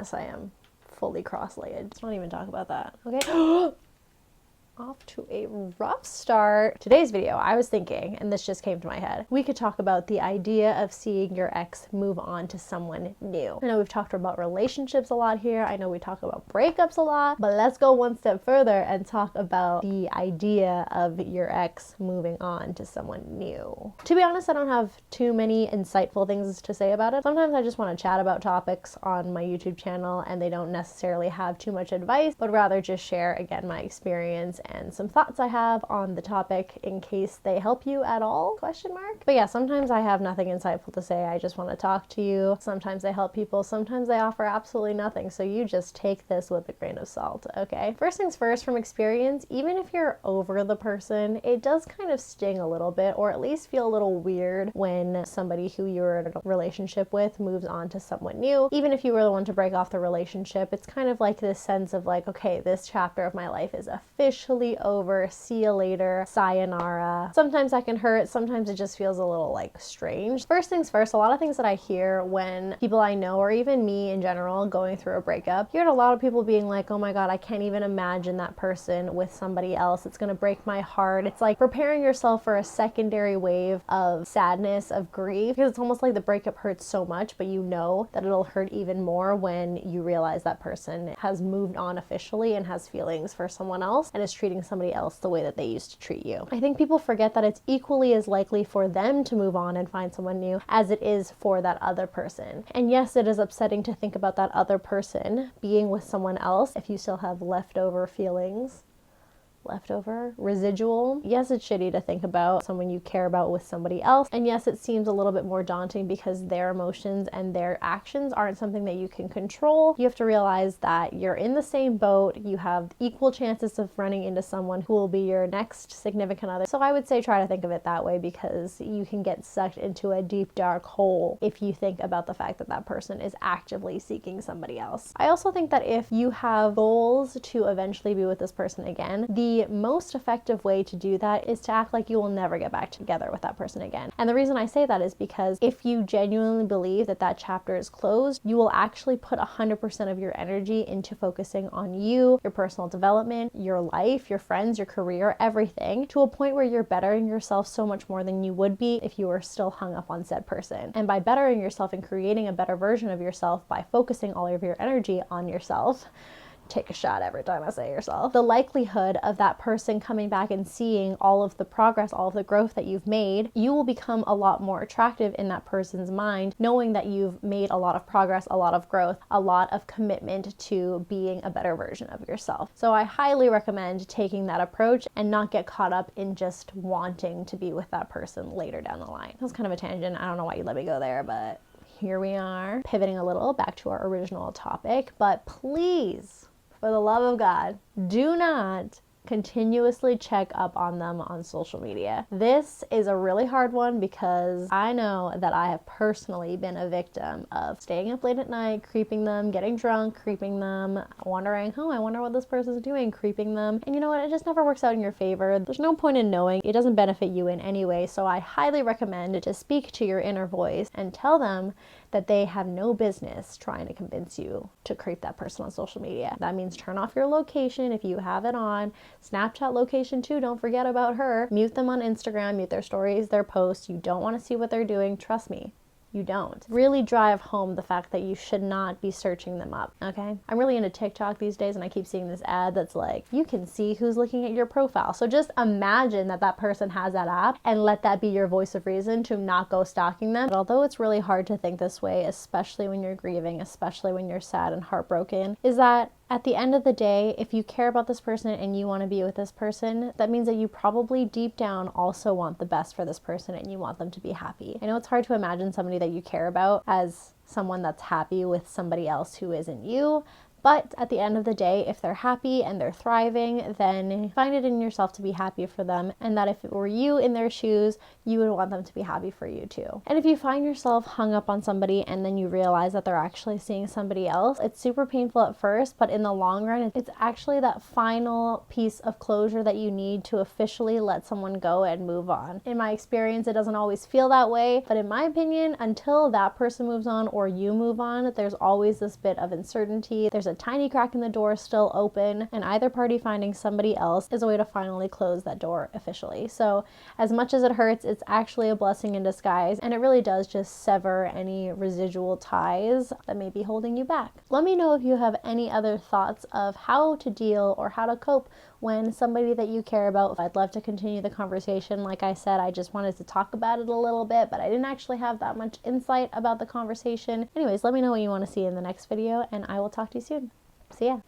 yes, I am fully cross-legged. Let's not even talk about that. Okay. Off to a rough start. Today's video, I was thinking, and this just came to my head, we could talk about the idea of seeing your ex move on to someone new. I know we've talked about relationships a lot here. I know we talk about breakups a lot, but let's go one step further and talk about the idea of your ex moving on to someone new. To be honest, I don't have too many insightful things to say about it. Sometimes I just want to chat about topics on my YouTube channel and they don't necessarily have too much advice, but rather just share, again, my experience and some thoughts I have on the topic in case they help you at all, ? But yeah, sometimes I have nothing insightful to say. I just want to talk to you. Sometimes they help people. Sometimes they offer absolutely nothing. So you just take this with a grain of salt, okay? First things first, from experience, even if you're over the person, it does kind of sting a little bit, or at least feel a little weird when somebody who you're in a relationship with moves on to someone new. Even if you were the one to break off the relationship, it's kind of like this sense of like, okay, this chapter of my life is officially over, see you later, sayonara. Sometimes that can hurt, sometimes it just feels a little like strange. First things first, a lot of things that I hear when people I know, or even me in general, going through a breakup, you hear a lot of people being like, oh my god, I can't even imagine that person with somebody else, it's gonna break my heart. It's like preparing yourself for a secondary wave of sadness, of grief, because it's almost like the breakup hurts so much, but you know that it'll hurt even more when you realize that person has moved on officially and has feelings for someone else and is treating somebody else the way that they used to treat you. I think people forget that it's equally as likely for them to move on and find someone new as it is for that other person. And yes, it is upsetting to think about that other person being with someone else if you still have leftover feelings. Residual. Yes, it's shitty to think about someone you care about with somebody else. And yes, it seems a little bit more daunting because their emotions and their actions aren't something that you can control. You have to realize that you're in the same boat. You have equal chances of running into someone who will be your next significant other. So I would say try to think of it that way, because you can get sucked into a deep, dark hole if you think about the fact that that person is actively seeking somebody else. I also think that if you have goals to eventually be with this person again, the most effective way to do that is to act like you will never get back together with that person again. And the reason I say that is because if you genuinely believe that that chapter is closed, you will actually put 100% of your energy into focusing on you, your personal development, your life, your friends, your career, everything, to a point where you're bettering yourself so much more than you would be if you were still hung up on said person. And by bettering yourself and creating a better version of yourself by focusing all of your energy on yourself, take a shot every time I say yourself, the likelihood of that person coming back and seeing all of the progress, all of the growth that you've made, you will become a lot more attractive in that person's mind, knowing that you've made a lot of progress, a lot of growth, a lot of commitment to being a better version of yourself. So I highly recommend taking that approach and not get caught up in just wanting to be with that person later down the line. That was kind of a tangent. I don't know why you let me go there, but here we are, pivoting a little back to our original topic. But please, for the love of God, do not continuously check up on them on social media. This is a really hard one because I know that I have personally been a victim of staying up late at night, creeping them, getting drunk, creeping them, wondering, oh, I wonder what this person's doing, creeping them. And you know what? It just never works out in your favor. There's no point in knowing. It doesn't benefit you in any way. So I highly recommend to speak to your inner voice and tell them that they have no business trying to convince you to creep that person on social media. That means turn off your location if you have it on. Snapchat location too, don't forget about her. Mute them on Instagram, mute their stories, their posts. You don't want to see what they're doing, trust me. You don't. Really drive home the fact that you should not be searching them up, okay? I'm really into TikTok these days, and I keep seeing this ad that's like, you can see who's looking at your profile. So just imagine that that person has that app and let that be your voice of reason to not go stalking them. But although it's really hard to think this way, especially when you're grieving, especially when you're sad and heartbroken, is that at the end of the day, if you care about this person and you want to be with this person, that means that you probably deep down also want the best for this person and you want them to be happy. I know it's hard to imagine somebody that you care about as someone that's happy with somebody else who isn't you, But at the end of the day, if they're happy and they're thriving, then find it in yourself to be happy for them, and that if it were you in their shoes, you would want them to be happy for you too. And if you find yourself hung up on somebody and then you realize that they're actually seeing somebody else, it's super painful at first, but in the long run, it's actually that final piece of closure that you need to officially let someone go and move on. In my experience, it doesn't always feel that way, but in my opinion, until that person moves on or you move on, there's always this bit of uncertainty. There's a tiny crack in the door still open, and either party finding somebody else is a way to finally close that door officially. So as much as it hurts, it's actually a blessing in disguise, and it really does just sever any residual ties that may be holding you back. Let me know if you have any other thoughts of how to deal or how to cope when somebody that you care about. I'd love to continue the conversation. Like I said, I just wanted to talk about it a little bit, but I didn't actually have that much insight about the conversation. Anyways, let me know what you want to see in the next video, and I will talk to you soon. See ya.